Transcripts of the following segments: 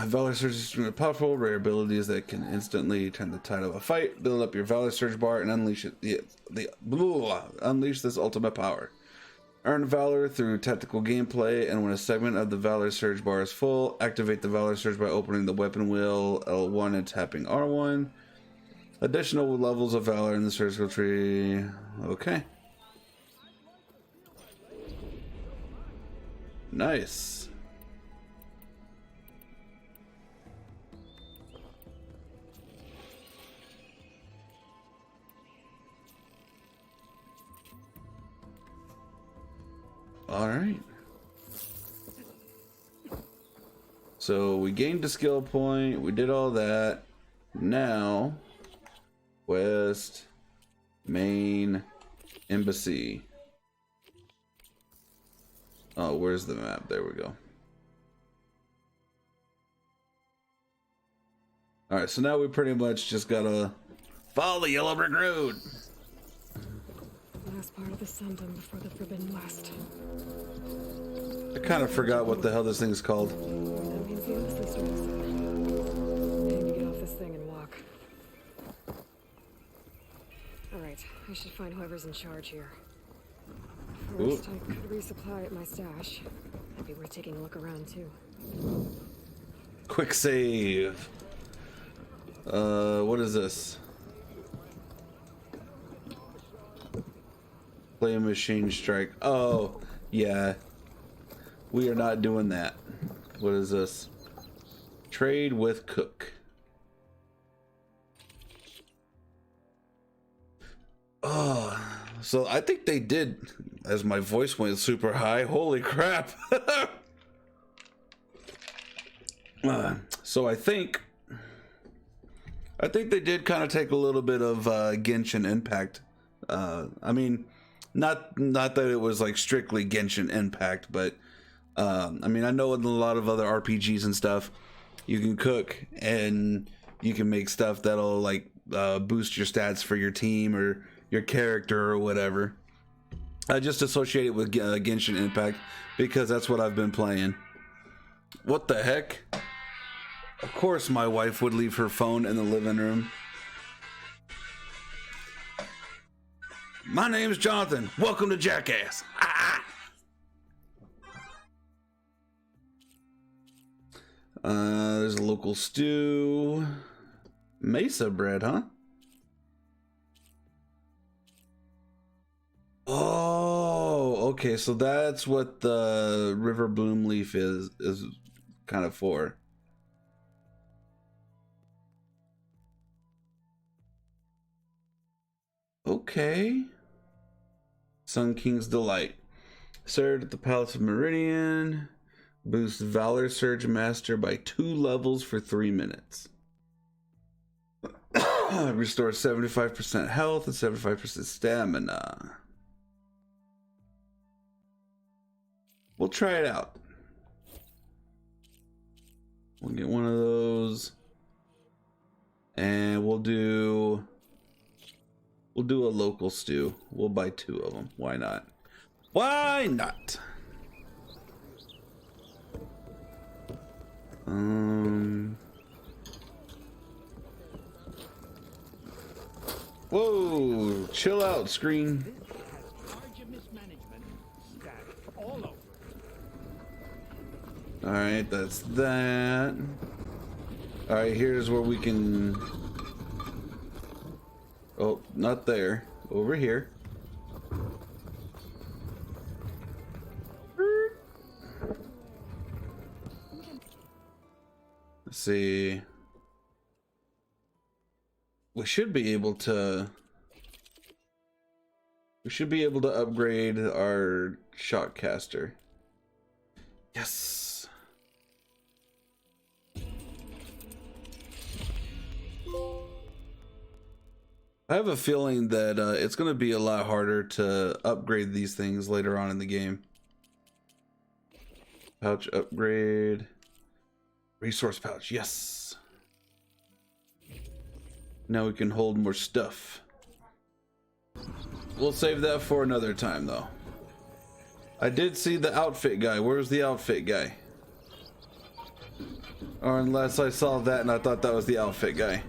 Valor Surge is extremely powerful. Rare abilities that can instantly turn the tide of a fight. Build up your Valor Surge bar and unleash unleash this ultimate power. Earn Valor through tactical gameplay, and when a segment of the Valor Surge bar is full, activate the Valor Surge by opening the weapon wheel L1 and tapping R1. Additional levels of Valor in the surgical tree. Okay. Nice. All right. So we gained a skill point. We did all that. Now, West, main, embassy. Oh, where's the map? There we go. All right, so now we pretty much just gotta follow the Yellow Brick Road. Last part of the Sundom before the Forbidden West. I kind of forgot what the hell this thing is called. That means the embassy store is set. Time to get off this thing and walk. Alright, I should find whoever's in charge here. First, I could resupply at my stash. Might be worth taking a look around too. Quick save. What is this? Play a machine strike. Oh, yeah. We are not doing that. What is this? Trade with Cook. Oh, so I think they did, as my voice went super high. Holy crap. So I think they did kind of take a little bit of Genshin Impact. I mean, not that it was like strictly Genshin Impact, but I mean, I know in a lot of other RPGs and stuff, you can cook and you can make stuff that'll like boost your stats for your team or your character or whatever. I just associate it with Genshin Impact because that's what I've been playing. What the heck? Of course my wife would leave her phone in the living room. My name's Jonathan. Welcome to Jackass. There's a local stew. Mesa bread, huh? Oh, okay. So that's what the river bloom leaf is kind of for. Okay. Sun King's Delight. Served at the Palace of Meridian. Boosts Valor Surge Master by 2 levels for 3 minutes. Restores 75% health and 75% stamina. We'll try it out. We'll get one of those. And we'll do a local stew. We'll buy 2 of them. Why not? Why not? Whoa, chill out, screen. All right, that's that. All right, here's where we can. Oh, not there. Over here. Let's see. We should be able to upgrade our shotcaster. Yes. I have a feeling that it's going to be a lot harder to upgrade these things later on in the game. Pouch upgrade. Resource pouch, yes. Now we can hold more stuff. We'll save that for another time, though. I did see the outfit guy. Where's the outfit guy? Or unless I saw that and I thought that was the outfit guy.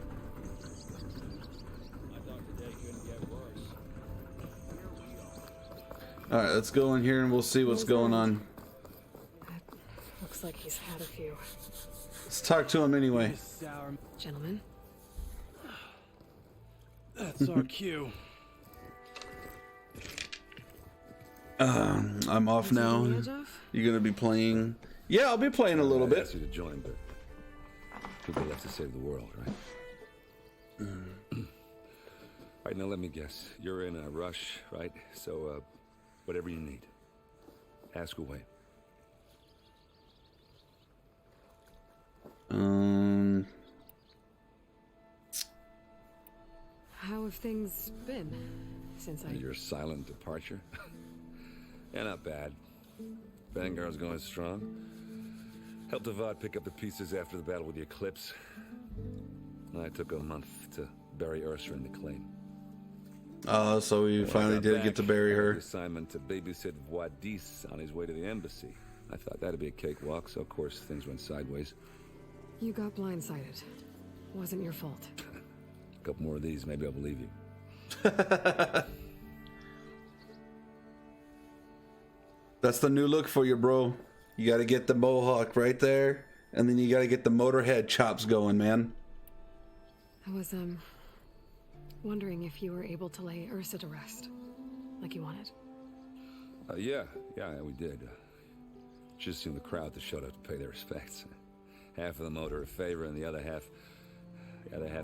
Alright, let's go in here and we'll see what's going on. Looks like he's had a few. Let's talk to him anyway. Gentlemen? That's our cue. I'm off Taking now. the edge off? You're gonna be playing. Yeah, I'll be playing a little I bit. asked you to join, but people left to save the world, right? Right, now let me guess. You're in a rush, right? So, whatever you need, ask away. How have things been since I... Your silent departure? Yeah, not bad. Vanguard's going strong. Helped Avad pick up the pieces after the battle with the Eclipse. I took a month to bury Ursa in the claim. So we When I finally got did back, get to bury I had her. the assignment to babysit Wadis on his way to the embassy. I thought that'd be a cakewalk, so of course things went sideways. You got blindsided. Wasn't your fault. A couple more of these, maybe I'll believe you. That's the new look for you, bro. You gotta get the mohawk right there, and then you gotta get the Motorhead chops going, man. I was, wondering if you were able to lay Ursa to rest, like you wanted. Yeah, we did. Just seemed the crowd that showed up to pay their respects. Half of them owed her a favor, and the other half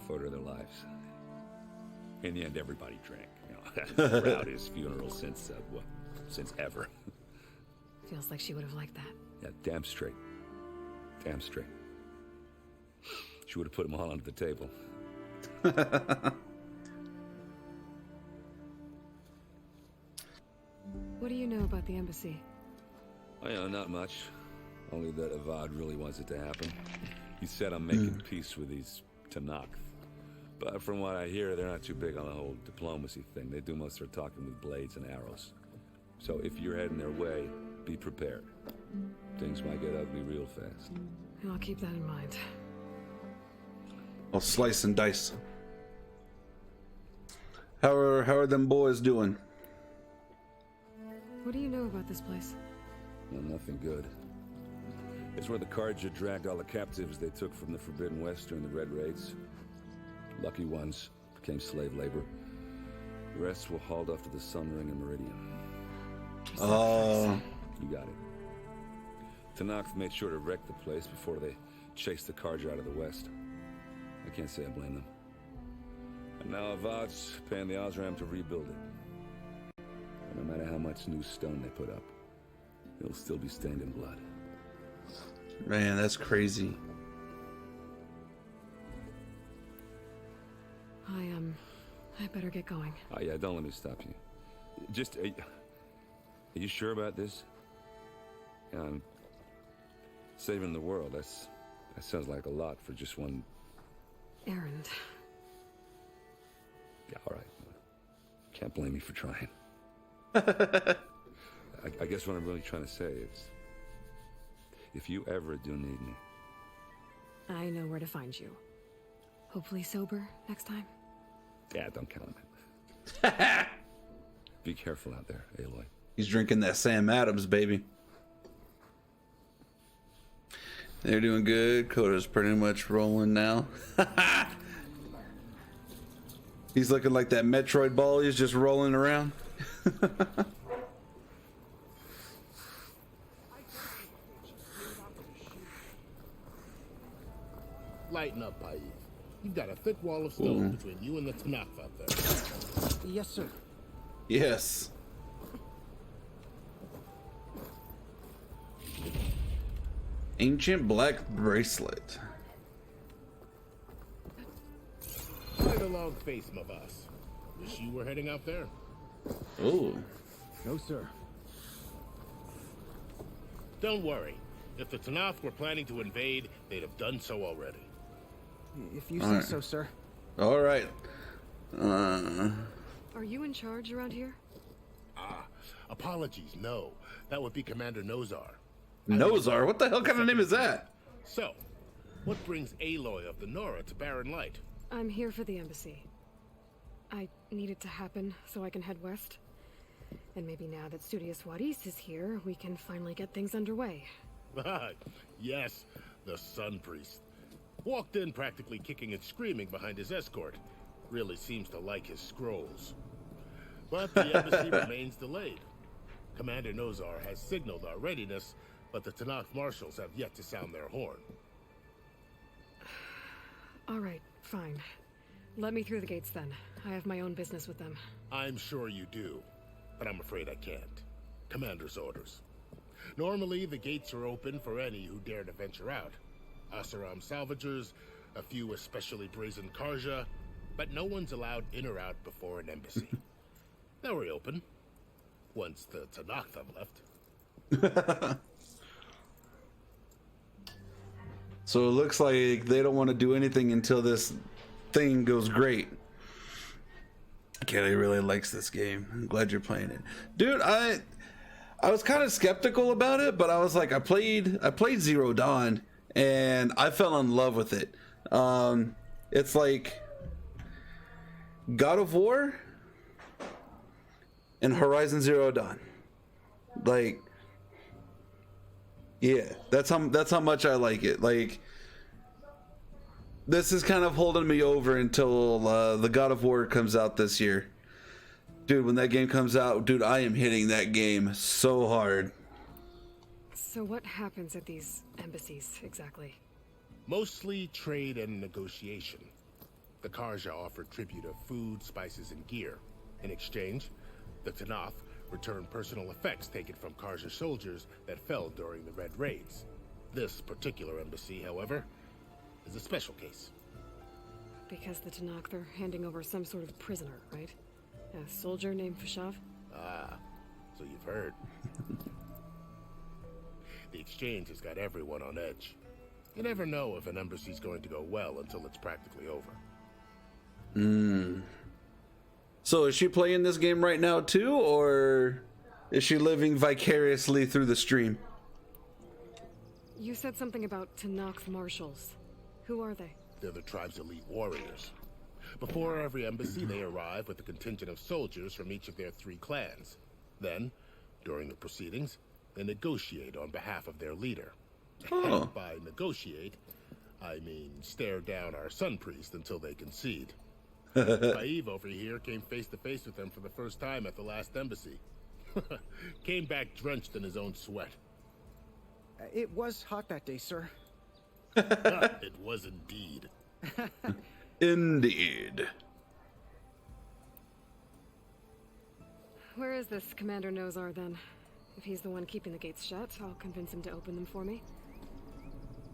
owed her their lives. In the end, everybody drank. You know, the proudest funeral since ever. Feels like she would have liked that. Yeah, damn straight. Damn straight. She would have put them all under the table. What do you know about the embassy? Oh, yeah, not much. Only that Avad really wants it to happen. He said I'm making peace with these Tanakh. But from what I hear, they're not too big on the whole diplomacy thing. They do most of their talking with blades and arrows. So if you're heading their way, be prepared. Things might get ugly real fast. I'll keep that in mind. I'll slice and dice. How are them boys doing? What do you know about this place? No, nothing good. It's where the Carja dragged all the captives they took from the Forbidden West during the Red Raids. Lucky ones became slave labor. The rest were hauled off to the Sun Ring and Meridian. Oh, You got it. Tanakh made sure to wreck the place before they chased the Carja out of the West. I can't say I blame them. And now Avad's paying the Osram to rebuild it. And no matter how much new stone they put up, it'll still be stained in blood. man, that's crazy. I better get going. Oh yeah, don't let me stop you. Just, are you sure about this? Saving the world, that sounds like a lot for just one... Errand. Yeah, all right. Can't blame me for trying. I guess what I'm really trying to say is, if you ever do need me... I know where to find you. Hopefully sober next time. Yeah, don't count on it. Be careful out there, Aloy. He's drinking that Sam Adams, baby. They're doing good. Coda's pretty much rolling now. He's looking like that Metroid ball. He's just rolling around. Lighten up, Paif. You've got a thick wall of stone between you and the Tanakh out there. Yes, sir. Yes. Ancient black bracelet. Quite a long face, Mavas. Wish you were heading out there. Oh. No, sir. Don't worry. If the Tanakh were planning to invade, they'd have done so already. If you say Alright. so, sir. All right. Are you in charge around here? Apologies, no. That would be Commander Nozar. Nozar? What the hell kind of name is that? So, What brings Aloy of the Nora to Barren Light? I'm here for the embassy. I need it to happen so I can head west. And maybe now that Studious Wadis is here, we can finally get things underway. Yes, the Sun Priest. Walked in practically kicking and screaming behind his escort. Really seems to like his scrolls. But the embassy remains delayed. Commander Nozar has signaled our readiness, but the Tanakh marshals have yet to sound their horn. All right, fine. Let me through the gates then. I have my own business with them. I'm sure you do, but I'm afraid I can't. Commander's orders. Normally, the gates are open for any who dare to venture out. Asaram salvagers, a few especially brazen Karja, but no one's allowed in or out before an embassy. They'll reopen, once the Tanakh have left. So it looks like they don't want to do anything until this thing goes great. Kelly really likes this game. I'm glad you're playing it. Dude, I was kind of skeptical about it, but I was like, I played Zero Dawn and I fell in love with it. It's like God of War and Horizon Zero Dawn. Like, yeah, that's how much I like it. Like, this is kind of holding me over until the God of War comes out this year. Dude, when that game comes out, dude, I am hitting that game so hard. So what happens at these embassies, exactly? Mostly trade and negotiation. The Karja offer tribute of food, spices, and gear. In exchange, the Tanakh return personal effects taken from Karja soldiers that fell during the Red Raids. This particular embassy, however, is a special case. Because the Tanakh are handing over some sort of prisoner, right? A soldier named Fashav? Ah, so you've heard. The exchange has got everyone on edge. You never know if an embassy's going to go well until it's practically over. So is she playing this game right now too, or is she living vicariously through the stream? You said something about Tanakh marshals. Who are they? They're the tribe's elite warriors. Before every embassy, they arrive with a contingent of soldiers from each of their 3 clans. Then, during the proceedings, they negotiate on behalf of their leader. Oh. And by negotiate, I mean stare down our Sun Priest until they concede. Paiv over here came face to face with them for the first time at the last embassy. Came back drenched in his own sweat. It was hot that day, sir. It was indeed. Indeed. Where is this Commander Nozar then? If he's the one keeping the gates shut, I'll convince him to open them for me.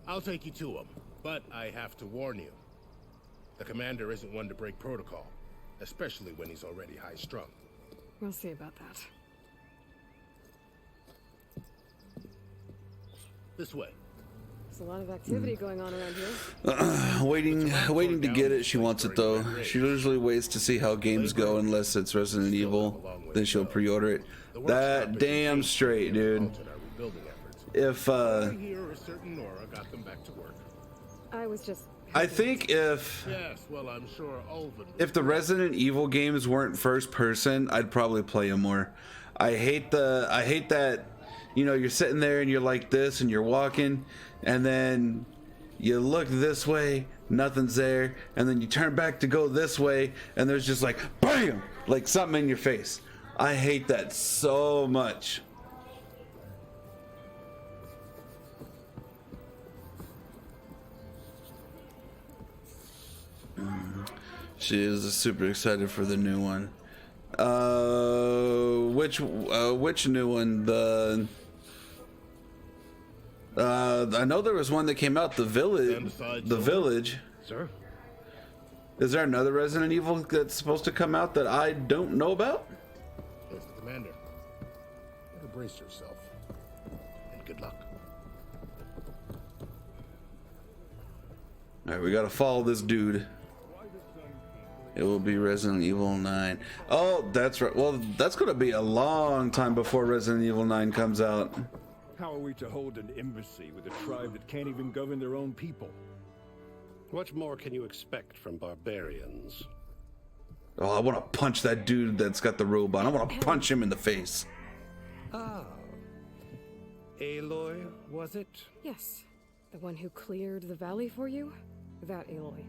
I'll take you to him, but I have to warn you. The commander isn't one to break protocol, especially when he's already high-strung. We'll see about that. This way. There's a lot of activity going on around here. Waiting to get it. She wants it though. She usually waits to see how games go unless it's Resident Evil. Then she'll pre-order it. That damn straight, dude. If Here, a certain Nora got them back to work. I was just... I think if Yes, well, I'm sure Ulvin... if the Resident Evil games weren't first person, I'd probably play them more. I hate that, you know, you're sitting there and you're like this and you're walking and then you look this way, nothing's there, and then you turn back to go this way and there's just like BAM! Like something in your face. I hate that so much. She is super excited for the new one. Which new one? I know there was one that came out. The Village. Sir? Is there another Resident Evil that's supposed to come out that I don't know about? There's the commander. Better brace yourself. And good luck. Alright, we gotta follow this dude. It will be Resident Evil 9. Oh, that's right. Well, that's gonna be a long time before Resident Evil 9 comes out. How are we to hold an embassy with a tribe that can't even govern their own people? What more can you expect from barbarians? Oh, I want to punch that dude that's got the robe on. I want to punch him in the face. Ah. Aloy, was it? Yes. The one who cleared the valley for you? That Aloy.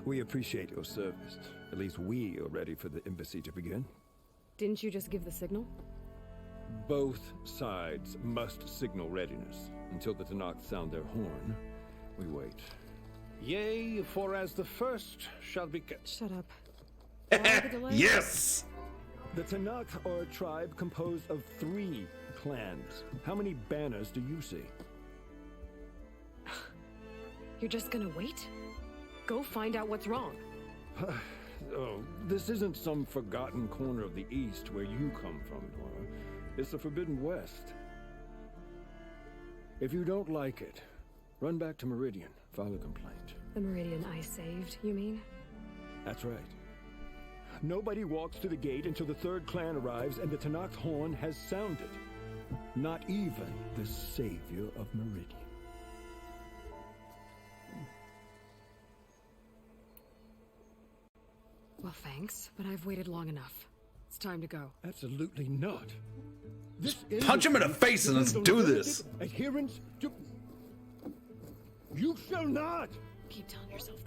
We appreciate your service. At least we are ready for the embassy to begin. Didn't you just give the signal? Both sides must signal readiness. Until the Tenakth sound their horn, we wait. Yea, for as the first shall be kept. Shut up. Why the delay? Yes! The Tenakth are a tribe composed of 3 clans. How many banners do you see? You're just gonna wait? Go find out what's wrong. Oh, this isn't some forgotten corner of the East where you come from, Nora. It's the Forbidden West. If you don't like it, run back to Meridian, file a complaint. The Meridian I saved, you mean? That's right. Nobody walks to the gate until the 3rd clan arrives and the Tenakth horn has sounded. Not even the savior of Meridian. Well, thanks, but I've waited long enough. It's time to go. Absolutely not. This Punch him in the face and let's do this. Adherence to... You shall not! Keep telling yourself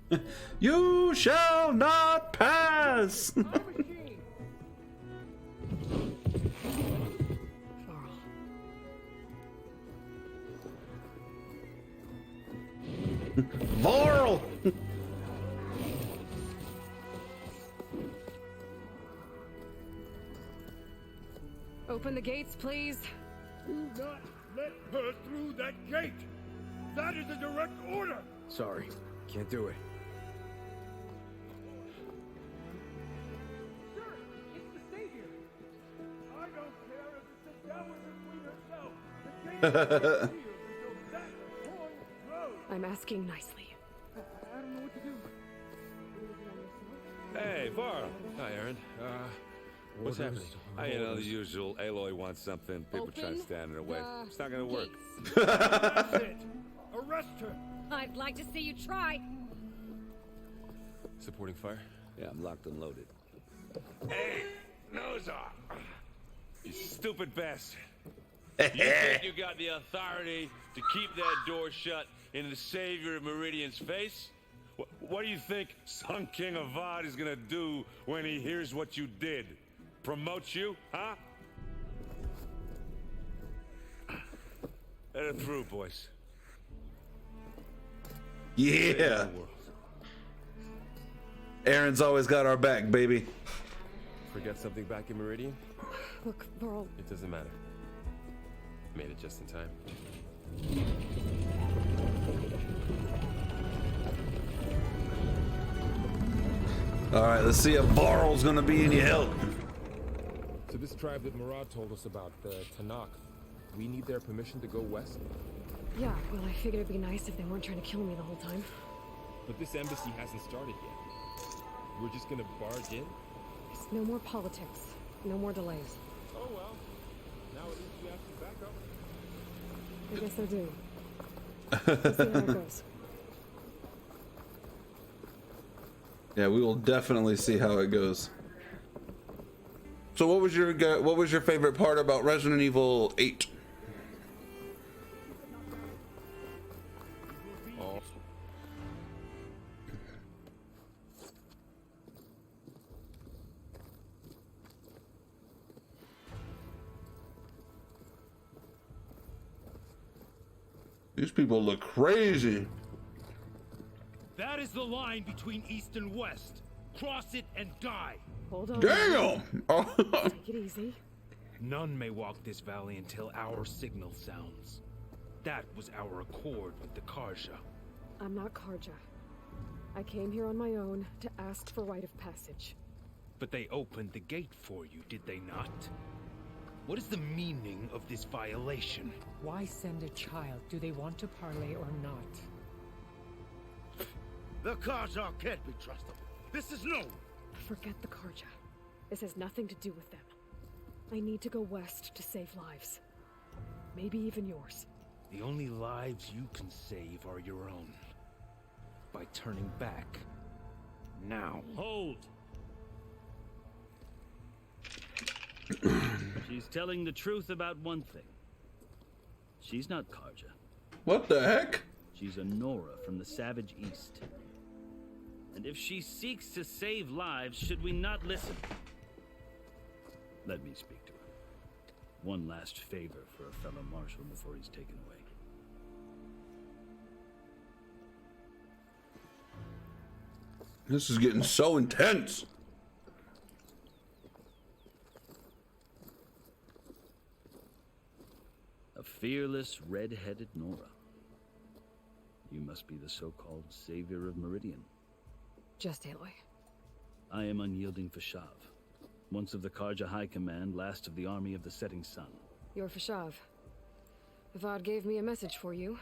that. You shall not pass! Varl. Varl! Open the gates, please. Do not let her through that gate! That is a direct order! Sorry, can't do it. Sir, it's the Savior! I don't care if it's the Dowager Queen herself! The gate is sealed until that horn blows! I'm asking nicely. I don't know what to do. Hey, Varl. Hi, Aaron. What's happening? You know, the usual. Aloy wants something. People try to stand in her way. It's not gonna work. That's it! Arrest her! I'd like to see you try. Supporting fire? Yeah, I'm locked and loaded. Hey, nose off! You stupid bastard! You think you got the authority to keep that door shut in the savior of Meridian's face? What do you think Sun King Avad is gonna do when he hears what you did? Promote you, huh? Let it through, boys. Yeah. Aaron's always got our back, baby. Forget something back in Meridian? Look, Varl. It doesn't matter. Made it just in time. Alright, let's see if Varl's gonna be any help. So this tribe that Murad told us about, the Tenakth, we need their permission to go west? Yeah, well, I figured it'd be nice if they weren't trying to kill me the whole time. But this embassy hasn't started yet. We're just gonna barge in? It's no more politics. No more delays. Oh well. Now at least we have some backup. I guess I do. Let's see how it goes. Yeah, we will definitely see how it goes. So what was your favorite part about Resident Evil 8? These people look crazy. That is the line between East and West. Cross it and die. Hold on. Damn! Take it easy. None may walk this valley until our signal sounds. That was our accord with the Karja. I'm not Karja. I came here on my own to ask for rite of passage. But they opened the gate for you, did they not? What is the meaning of this violation? Why send a child? Do they want to parley or not? The Karja can't be trusted. This is known. Forget the Karja. This has nothing to do with them. I need to go west to save lives. Maybe even yours. The only lives you can save are your own. by turning back. Now. Hold! She's telling the truth about one thing. She's not Karja. What the heck? She's a Nora from the Savage East. And if she seeks to save lives, should we not listen? Let me speak to her. One last favor for a fellow marshal before he's taken away. This is getting so intense. A fearless, red-headed Nora. You must be the so-called savior of Meridian. Just Aloy. I am Unyielding Fashav, once of the Karja High Command, last of the army of the Setting Sun. You're Fashav. Avad gave me a message for you.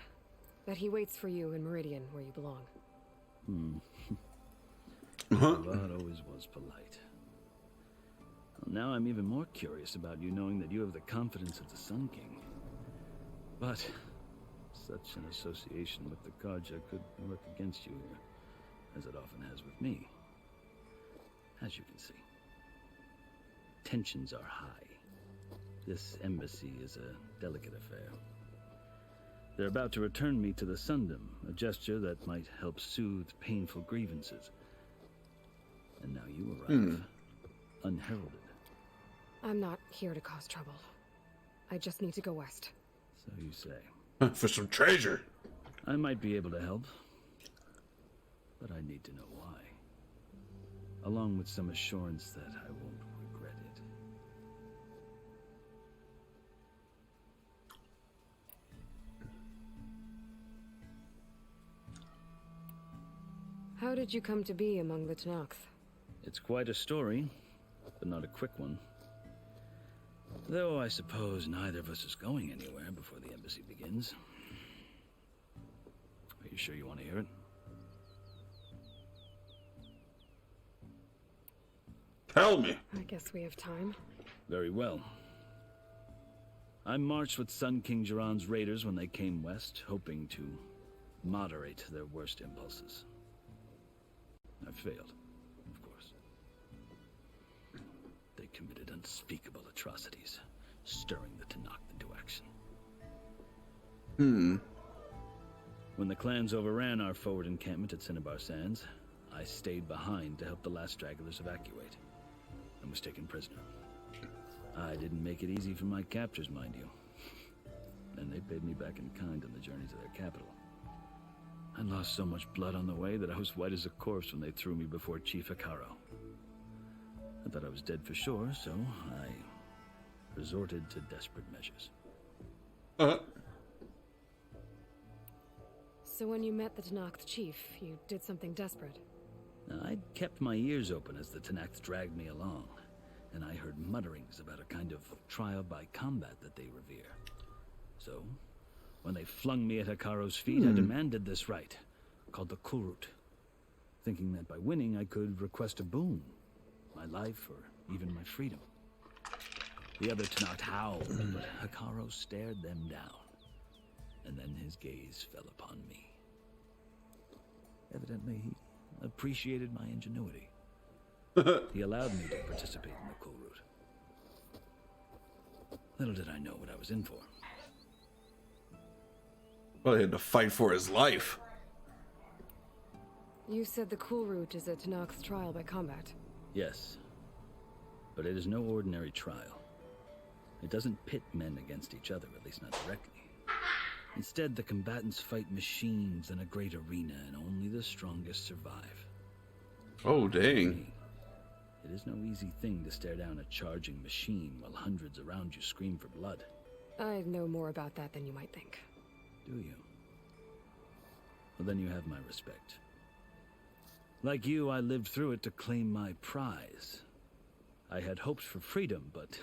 That he waits for you in Meridian, where you belong. Avad always was polite. Well, now I'm even more curious about you knowing that you have the confidence of the Sun King. But such an association with the Karja could work against you here, as it often has with me. As you can see, tensions are high. This embassy is a delicate affair. They're about to return me to the Sundom, a gesture that might help soothe painful grievances. And now you arrive, unheralded. I'm not here to cause trouble. I just need to go west. So you say. For some treasure. I might be able to help, but I need to know why. Along with some assurance that I won't regret it. How did you come to be among the Tenakth? It's quite a story, but not a quick one. Though I suppose neither of us is going anywhere before the embassy begins. Are you sure you want to hear it? Tell me. I guess we have time. Very well. I marched with Sun King Jiran's raiders when they came west, hoping to moderate their worst impulses. I failed, of course. They committed unspeakable atrocities, stirring the Tenakth into action. When the clans overran our forward encampment at Cinnabar Sands, I stayed behind to help the last stragglers evacuate, and was taken prisoner. I didn't make it easy for my captors, mind you. And they paid me back in kind on the journey to their capital. I lost so much blood on the way that I was white as a corpse when they threw me before Chief Hekarro. I thought I was dead for sure, so I resorted to desperate measures. So when you met the Tenakth chief, you did something desperate? I'd kept my ears open as the Tenakth dragged me along, and I heard mutterings about a kind of trial by combat that they revere. So, when they flung me at Hekarro's feet, I demanded this right, called the Kulrut, thinking that by winning I could request a boon, my life or even my freedom. The other Tenakth howled, but Hekarro stared them down, and then his gaze fell upon me. Evidently, he appreciated my ingenuity. He allowed me to participate in the Kulrut. Little did I know what I was in for. Well, he had to fight for his life. You said the Kulrut is a Tenakth's trial by combat. Yes, but it is no ordinary trial. It doesn't pit men against each other, at least not directly. Instead, the combatants fight machines in a great arena, and only the strongest survive. Oh, dang. It is no easy thing to stare down a charging machine while hundreds around you scream for blood. I know more about that than you might think. Do you? Well, then you have my respect. Like you, I lived through it to claim my prize. I had hopes for freedom, but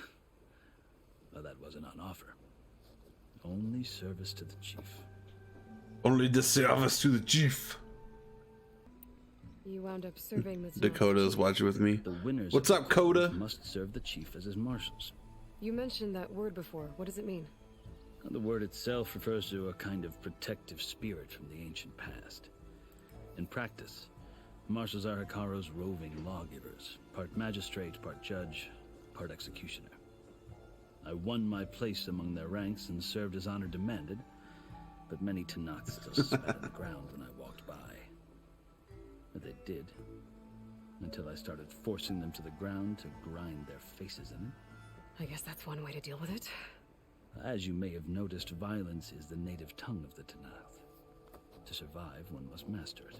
well, that wasn't on offer. Only service to the chief. Only the service to the chief. You wound up serving the Tenakth Dakota is chief. watching with me. The winners What's of up, the Coda? must serve the chief as his marshals. You mentioned that word before. What does it mean? The word itself refers to a kind of protective spirit from the ancient past. In practice, marshals are Hekaro's roving lawgivers, part magistrate, part judge, part executioner. I won my place among their ranks and served as honor demanded, but many Tenakths still spat on the ground when I walked by. But they did, until I started forcing them to the ground to grind their faces in it. I guess that's one way to deal with it. As you may have noticed, violence is the native tongue of the Tenakth. To survive, one must master it.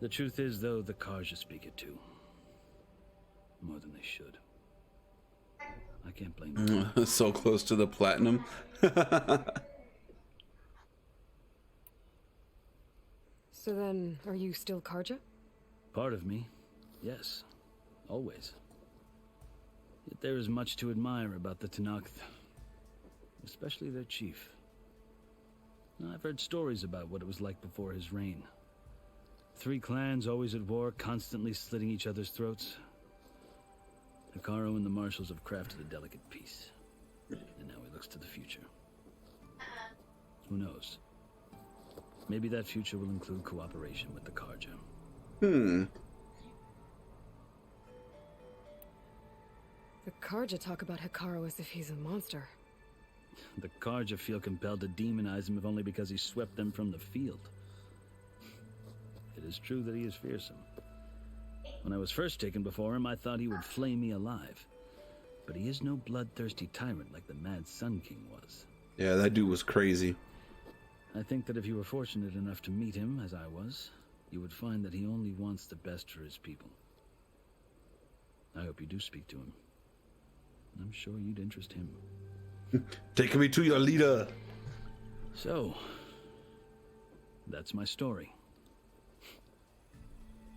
The truth is, though, the Karja speak it too. More than they should. I can't blame them. So close to the platinum. So then, are you still Karja? Part of me, yes. Always. Yet there is much to admire about the Tenakth. Especially their chief. I've heard stories about what it was like before his reign. 3 clans always at war, constantly slitting each other's throats. Hekaro and the marshals have crafted a delicate peace. And now he looks to the future. Who knows? Maybe that future will include cooperation with the Karja. The Karja talk about Hekaro as if he's a monster. The Karja feel compelled to demonize him if only because he swept them from the field. It is true that he is fearsome. When I was first taken before him, I thought he would flay me alive. But he is no bloodthirsty tyrant like the Mad Sun King was. Yeah, that dude was crazy. I think that if you were fortunate enough to meet him, as I was, you would find that he only wants the best for his people. I hope you do speak to him. I'm sure you'd interest him. Take me to your leader. So, that's my story.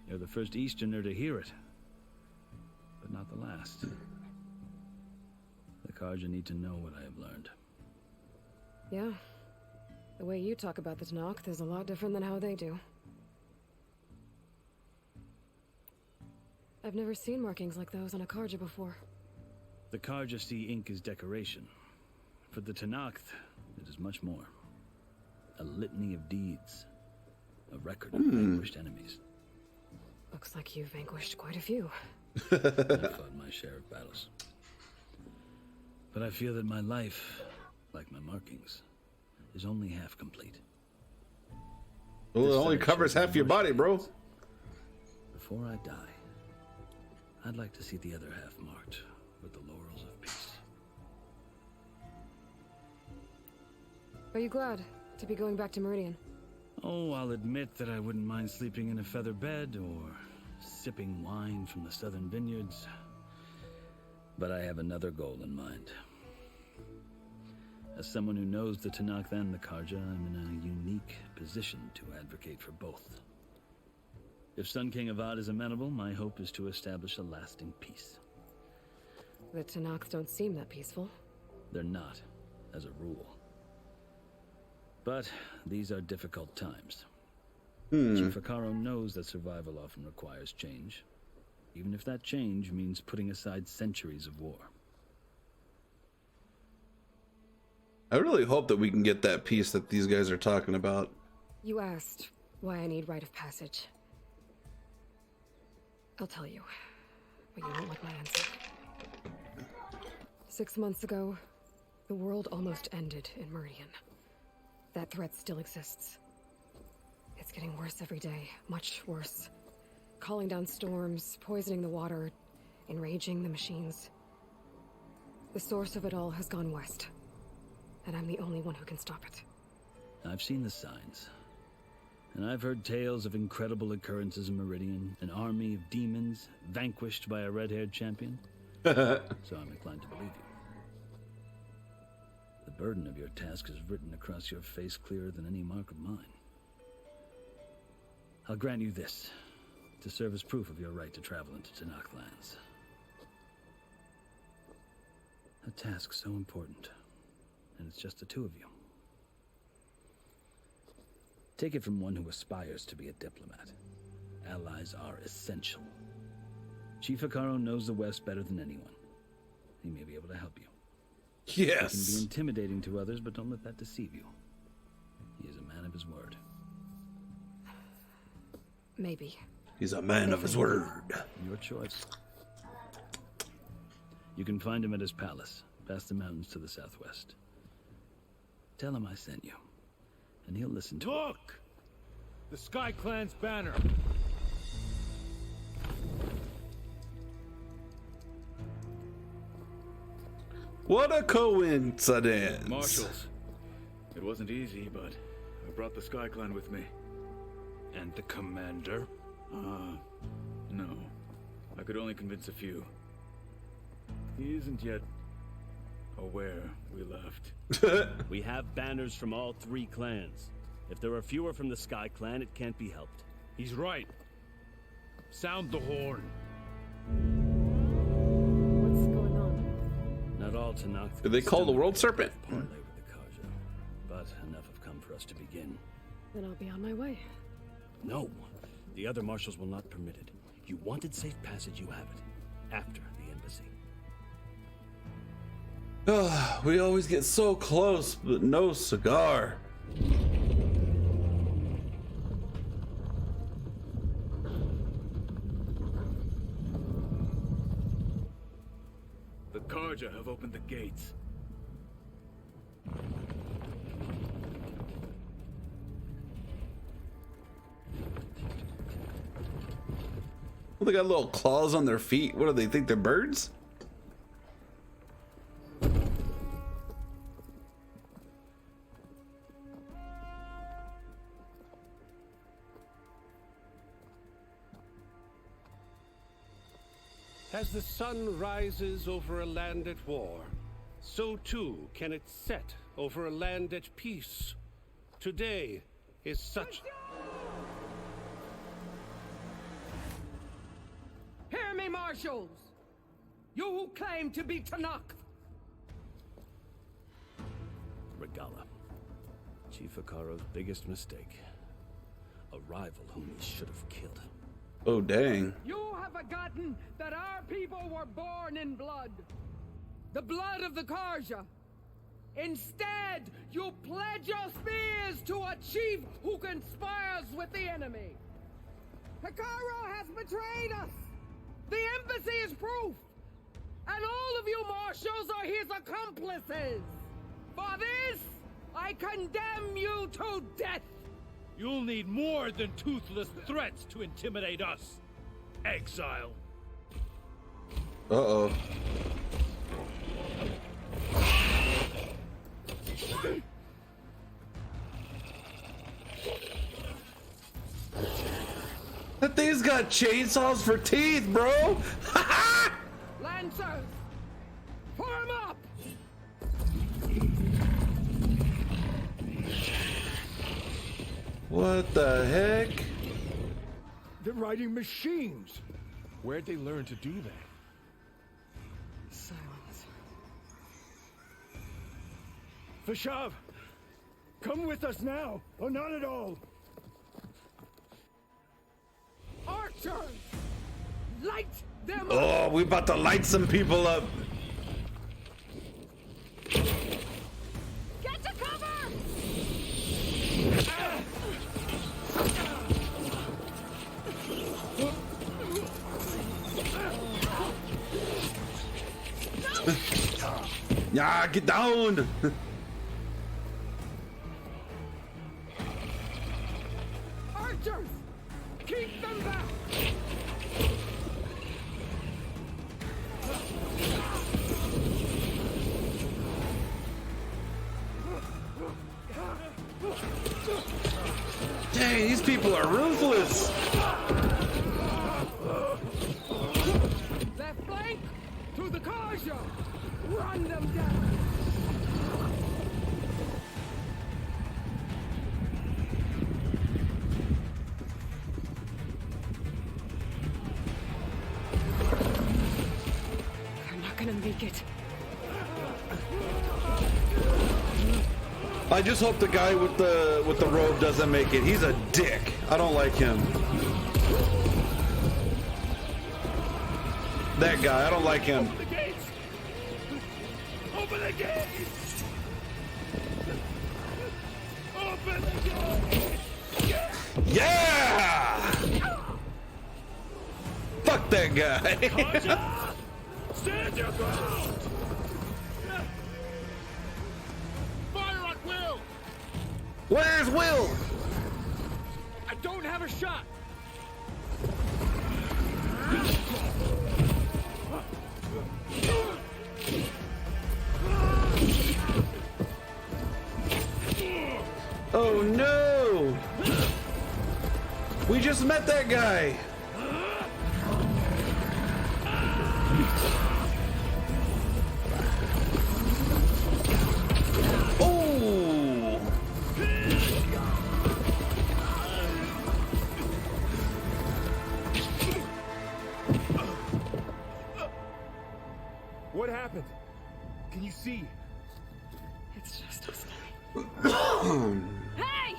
You're the first Easterner to hear it, but not the last. The Karja need to know what I have learned. Yeah. The way you talk about the Tenakth is a lot different than how they do. I've never seen markings like those on a Karja before. The Karja see ink as decoration. For the Tenakth, it is much more. A litany of deeds. A record of vanquished enemies. Looks like you've vanquished quite a few. I've fought my share of battles. But I feel that my life, like my markings, is only half complete. Well, it only covers half your body, bro. Before I die, I'd like to see the other half marked with the laurels of peace. Are you glad to be going back to Meridian? Oh, I'll admit that I wouldn't mind sleeping in a feather bed or sipping wine from the southern vineyards. But I have another goal in mind. As someone who knows the Tenakth and the Karja, I'm in a unique position to advocate for both. If Sun King Avad is amenable, my hope is to establish a lasting peace. The Tenakth don't seem that peaceful. They're not, as a rule. But these are difficult times. Chief Hekaro knows that survival often requires change, even if that change means putting aside centuries of war. I really hope that we can get that peace that these guys are talking about. You asked why I need rite of passage. I'll tell you, but you won't like my answer. 6 months ago, the world almost ended in Meridian. That threat still exists. It's getting worse every day, much worse. Calling down storms, poisoning the water, enraging the machines. The source of it all has gone west, and I'm the only one who can stop it. I've seen the signs, and I've heard tales of incredible occurrences in Meridian, an army of demons vanquished by a red-haired champion. So I'm inclined to believe you. The burden of your task is written across your face clearer than any mark of mine. I'll grant you this, to serve as proof of your right to travel into Tenakth lands. A task so important, and it's just the two of you. Take it from one who aspires to be a diplomat. Allies are essential. Chief Hekaro knows the West better than anyone. He may be able to help you. Yes. He can be intimidating to others, but don't let that deceive you. He is a man of his word. Maybe. He's a man of his word. Your choice. You can find him at his palace, past the mountains to the southwest. Tell him I sent you, and he'll listen to it. Look! The Sky Clan's banner. What a coincidence. Marshals. It wasn't easy, but I brought the Sky Clan with me. And the commander? No. I could only convince a few. He isn't yet aware we left. We have banners from all 3 clans. If there are fewer from the Sky Clan, it can't be helped. He's right. Sound the horn. What's going on? Not all Tanakh. Who they call the World Serpent. Parlay with the Karja, but enough have come for us to begin. Then I'll be on my way. No, the other marshals will not permit it. You wanted safe passage, you have it. After the embassy. We always get so close, but no cigar. The Karja have opened the gates. Well, they got little claws on their feet. What do they think? They're birds? As the sun rises over a land at war, so too can it set over a land at peace. Today is such... Hear me, marshals! You who claim to be Tanakh! Regalla. Chief Akaro's biggest mistake. A rival whom he should have killed. Oh, dang. You have forgotten that our people were born in blood. The blood of the Karja. Instead, you pledge your spears to a chief who conspires with the enemy. Akaro has betrayed us. The embassy is proof. And all of you marshals are his accomplices. For this, I condemn you to death. You'll need more than toothless threats to intimidate us. Exile. Uh-oh. That thing's got chainsaws for teeth, bro. Lancers, form up. What the heck? They're riding machines. Where'd they learn to do that? Silence. Vashav, come with us now, or not at all. Archers, light them up. Oh, we about to light some people up. Get to cover! Yeah, get down. Archers, keep them back. Dang, these people are ruthless. Left flank to the Karja. Run them down. They're not gonna make it. I just hope the guy with the robe doesn't make it. He's a dick. I don't like him. That guy, I don't like him. Open the gates! Open the gates! Open the gates! Yeah! that guy. Stand your ground! Fire on Will! Where's Will? I don't have a shot! Oh no! We just met that guy! Oh! What happened? Can you see? It's just us. Hey!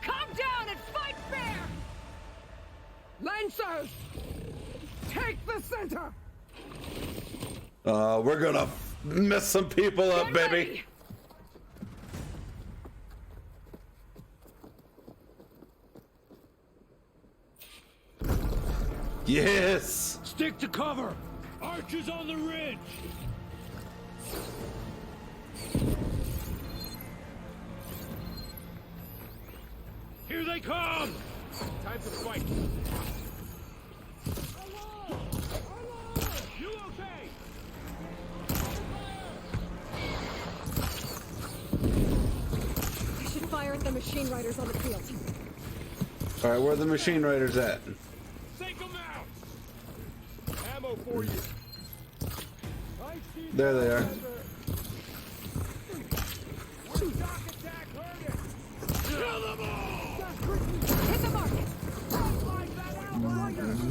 Calm down and fight fair! Lancers! Take the center! We're gonna mess some people up, baby. Yes! Stick to cover! Archers on the ridge! Here they come! Time to fight. You okay? I should fire at the machine riders on the field. All right, where are the machine riders at? Take them out! Ammo for you. There they are. Kill them all! Hit the mark!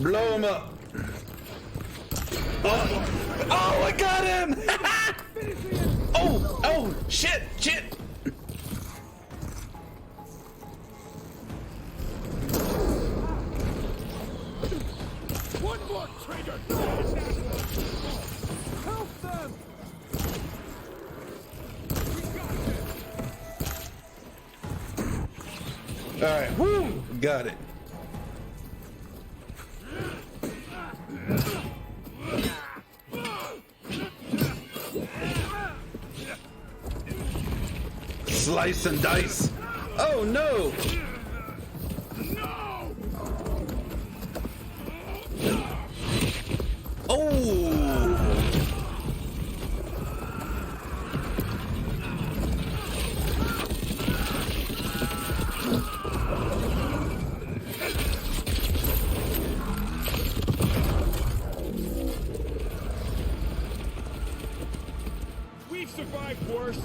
Blow him up. Oh, oh I got him! Oh, shit. One more traitor! Help them! All right, woo, got it. Slice and dice. Oh no! Oh! We've survived worse.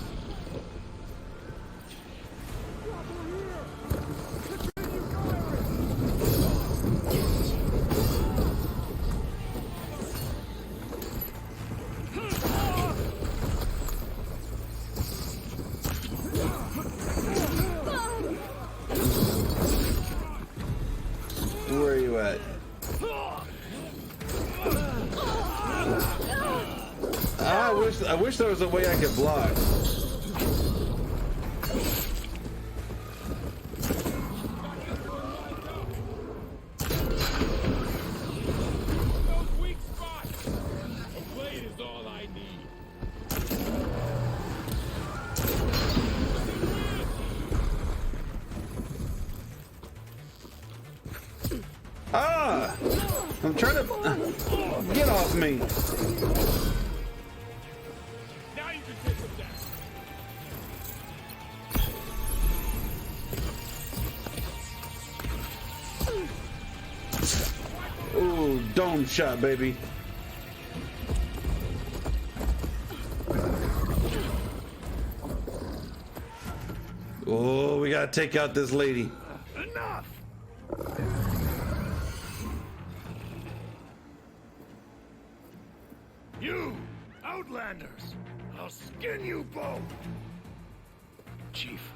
Where are you at? I wish there was a way I could block. Those weak spots! A blade is all I need. Ah! I'm trying to get off me. Now you can take them down. Ooh, dome shot, baby. Oh, we gotta take out this lady. Enough! You, Outlanders! I'll skin you both! Chief,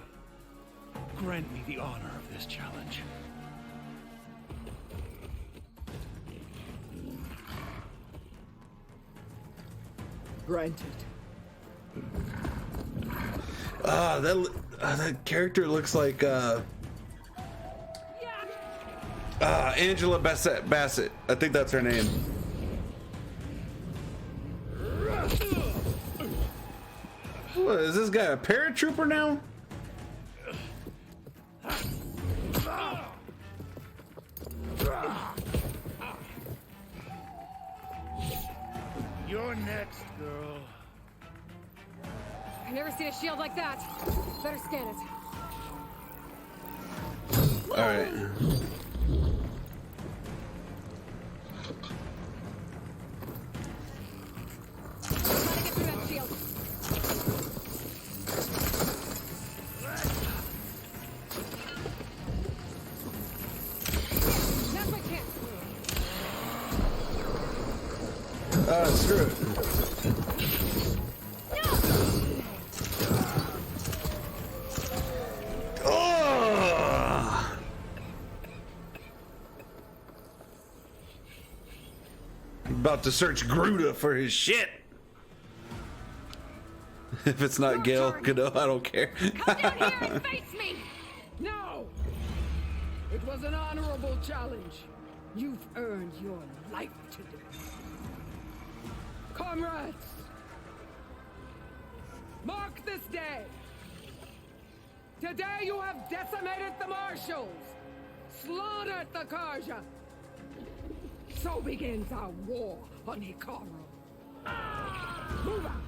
grant me the honor of this challenge. Granted. That character looks like Angela Bassett. I think that's her name. What, is this guy a paratrooper now? You're next, girl. I've never seen a shield like that. Better scan it. All right. Gotta get through that shield. That's my chance. Screw it. Oh! About to search Gruda for his shit. If it's not Gale Gadot, I don't care. Come down here and face me! No! It was an honorable challenge. You've earned your life today. Comrades! Mark this day! Today you have decimated the Marshals! Slaughtered the Karja! So begins our war on Hikaru. Move out!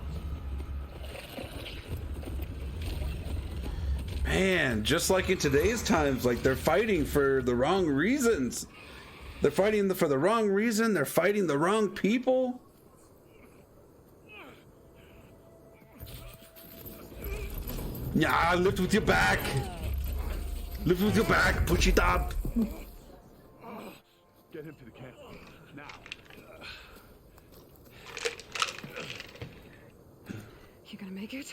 Man, just like in today's times, like they're fighting for the wrong reasons. They're fighting for the wrong reason. They're fighting the wrong people. Yeah, lift with your back. Lift with your back. Push it up. Get him to the camp. Now. You gonna make it?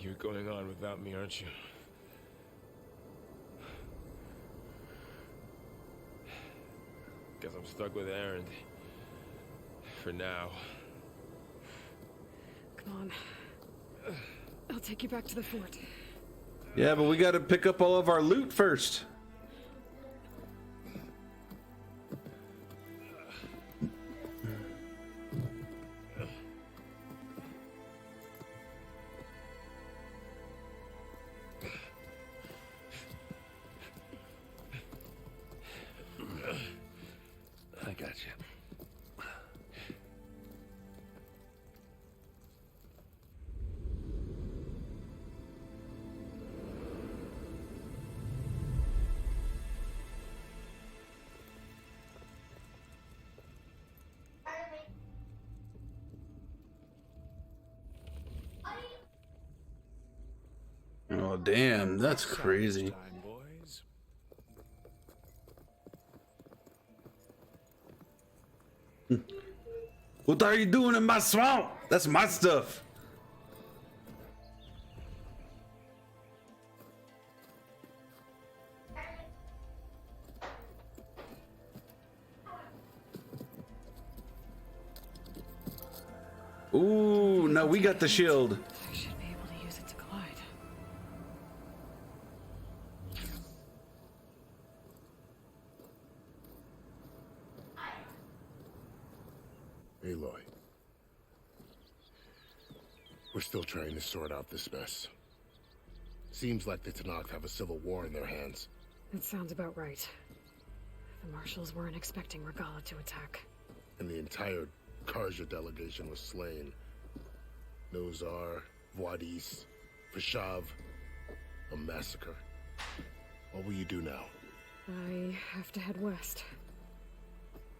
You're going on without me, aren't you? Guess I'm stuck with Aaron. For now. Come on. I'll take you back to the fort. Yeah, but we got to pick up all of our loot first. I got you. Oh, damn. That's crazy. What are you doing in my swamp? That's my stuff. Ooh, no, we got the shield. I should be able to use it to glide. Aloy. We're still trying to sort out this mess. Seems like the Tenakth have a civil war in their hands. That sounds about right. The Marshals weren't expecting Regalla to attack. And the entire Karja delegation was slain. Nozar, Vuadis, Fashav. A massacre. What will you do now? I have to head west.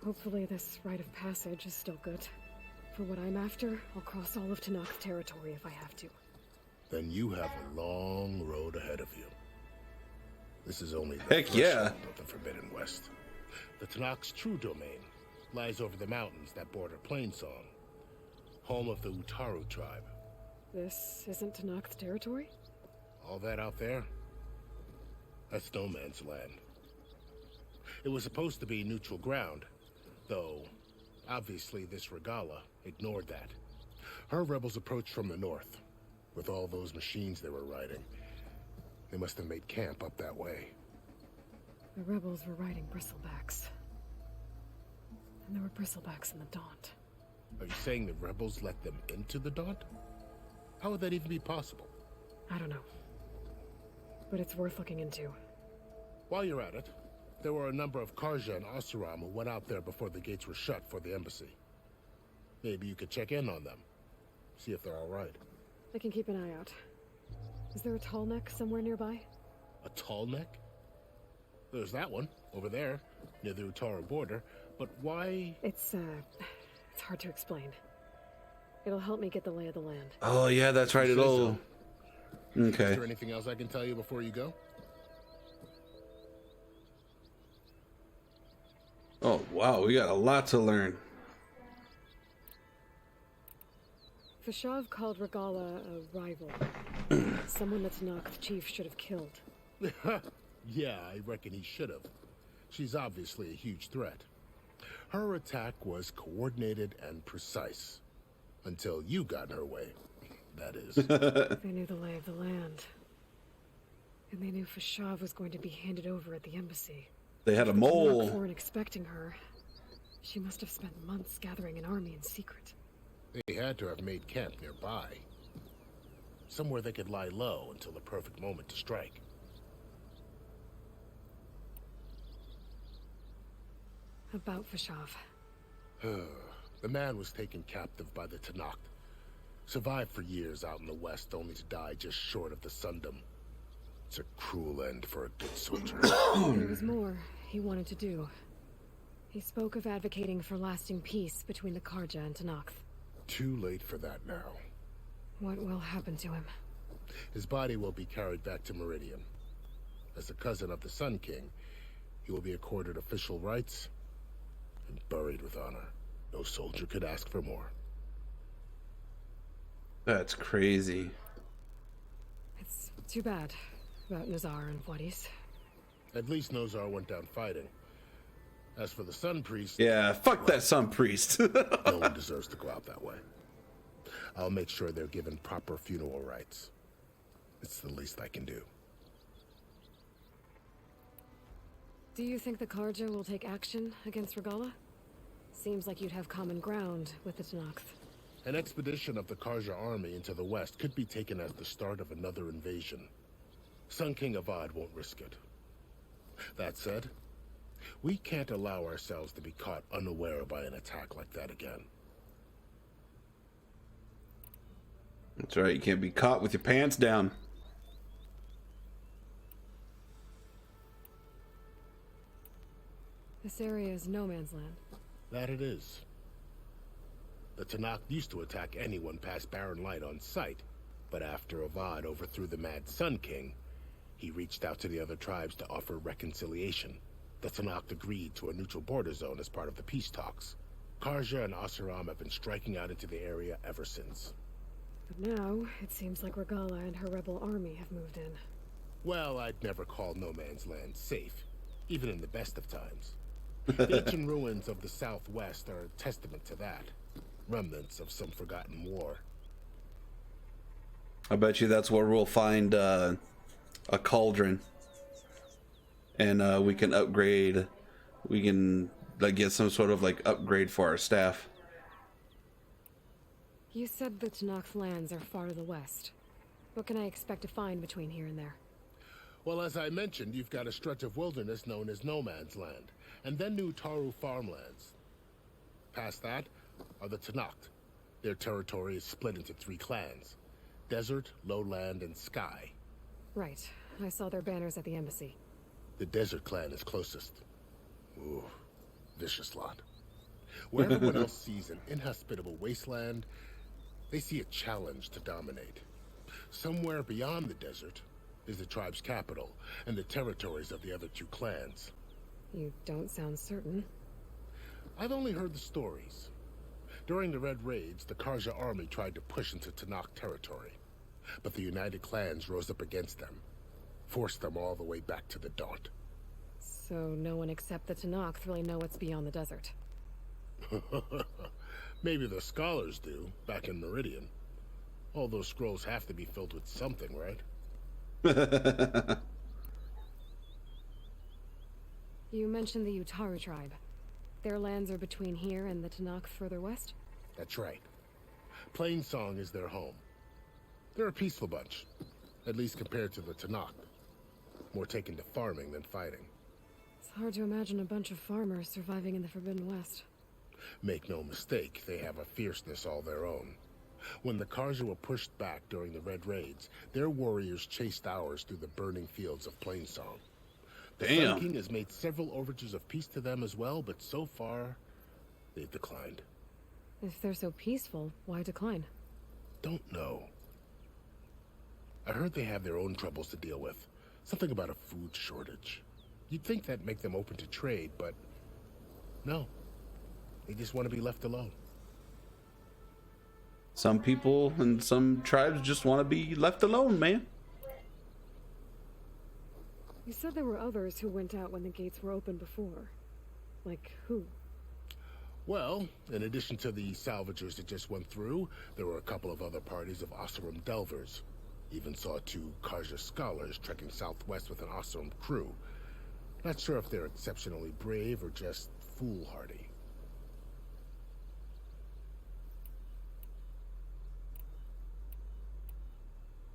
Hopefully this rite of passage is still good. For what I'm after, I'll cross all of Tenakth territory if I have to. Then you have a long road ahead of you. This is only the Heck yeah. threshold of the Forbidden West. The Tenakth's true domain lies over the mountains that border Plainsong, home of the Utaru tribe. This isn't Tenakth territory? All that out there? That's no man's land. It was supposed to be neutral ground, though obviously this Regalla ignored that. Her rebels approached from the north. With all those machines they were riding, they must have made camp up that way. The rebels were riding bristlebacks. And there were bristlebacks in the Daunt. Are you saying the rebels let them into the Daunt? How would that even be possible? I don't know. But it's worth looking into. While you're at it, there were a number of Karja and Oseram who went out there before the gates were shut for the embassy. Maybe you could check in on them. See if they're alright. I can keep an eye out. Is there a tall neck somewhere nearby? A tall neck? There's that one, over there, near the Utaru border. But why? It's hard to explain. It'll help me get the lay of the land. Oh yeah, that's right. It'll. Okay. Is there anything else I can tell you before you go? Oh wow, we got a lot to learn. Fashav called Regala a rival. Someone that Tanakh chief should have killed. Yeah, I reckon he should have. She's obviously a huge threat. Her attack was coordinated and precise. Until you got in her way, that is. They knew the lay of the land. And they knew Fashav was going to be handed over at the embassy. They had a If the mole. Tanakh weren't expecting her. She must have spent months gathering an army in secret. They had to have made camp nearby. Somewhere they could lie low until the perfect moment to strike. About Fashav. The man was taken captive by the Tanakh. Survived for years out in the west, only to die just short of the Sundom. It's a cruel end for a good soldier. There was more he wanted to do. He spoke of advocating for lasting peace between the Karja and Tanakh. Too late for that now. What will happen to him? His body will be carried back to Meridian. As a cousin of the Sun King, he will be accorded official rights and buried with honor. No soldier could ask for more. That's crazy. It's too bad about Nazar and Wadis. At least Nozar went down fighting. As for the Sun Priest... Yeah, fuck that Sun Priest. No one deserves to go out that way. I'll make sure they're given proper funeral rites. It's the least I can do. Do you think the Karja will take action against Regala? Seems like you'd have common ground with the Tanakh. An expedition of the Karja army into the west could be taken as the start of another invasion. Sun King Avad won't risk it. That said, we can't allow ourselves to be caught unaware by an attack like that again. That's right, you can't be caught with your pants down. This area is no man's land. That it is. The Tanakh used to attack anyone past Barren Light on sight, but after Avad overthrew the Mad Sun King, he reached out to the other tribes to offer reconciliation. The Tanakh agreed to a neutral border zone as part of the peace talks. Karja and Oseram have been striking out into the area ever since. But now, it seems like Regala and her rebel army have moved in. Well, I'd never call no man's land safe, even in the best of times. The ancient ruins of the Southwest are a testament to that. Remnants of some forgotten war. I bet you that's where we'll find a cauldron. And we can upgrade. We can like get some sort of like upgrade for our staff. You said the Tanakh lands are far to the west. What can I expect to find between here and there? Well, as I mentioned, you've got a stretch of wilderness known as No Man's Land, and then New Taru farmlands. Past that are the Tanakh. Their territory is split into 3 clans: Desert, Lowland, and Sky. Right. I saw their banners at the embassy. The Desert clan is closest. Ooh, vicious lot. Where everyone else sees an inhospitable wasteland, they see a challenge to dominate. Somewhere beyond the desert is the tribe's capital and the territories of the other 2 clans. You don't sound certain. I've only heard the stories. During the Red Raids, the Karja army tried to push into Tanakh territory, but the United Clans rose up against them, forced them all the way back to the Daunt. So no one except the Tanakh really know what's beyond the desert. Maybe the scholars do, back in Meridian. All those scrolls have to be filled with something, right? You mentioned the Utaru tribe. Their lands are between here and the Tanakh further west? That's right. Plainsong is their home. They're a peaceful bunch, at least compared to the Tanakh. More taken to farming than fighting. It's hard to imagine a bunch of farmers surviving in the Forbidden West. Make no mistake, they have a fierceness all their own. When the Karja were pushed back during the Red Raids, their warriors chased ours through the burning fields of Plainsong. The Sun King has made several overtures of peace to them as well, but so far, they've declined. If they're so peaceful, why decline? Don't know. I heard they have their own troubles to deal with. Something about a food shortage. You'd think that'd make them open to trade, but no. They just want to be left alone. Some people and some tribes just want to be left alone, man. You said there were others who went out when the gates were open before. Like who? Well, in addition to the salvagers that just went through, there were a couple of other parties of Oseram delvers. Even saw 2 Karja scholars trekking southwest with an Oseram crew. Not sure if they're exceptionally brave or just foolhardy.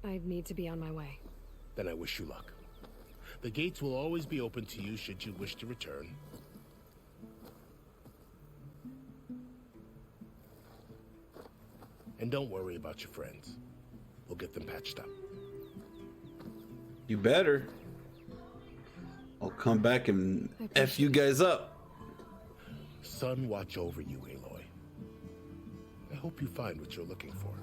I'd need to be on my way. Then I wish you luck. The gates will always be open to you should you wish to return. And don't worry about your friends. We'll get them patched up. You better. I'll come back and F you guys up. Sun watch over you, Aloy. I hope you find what you're looking for.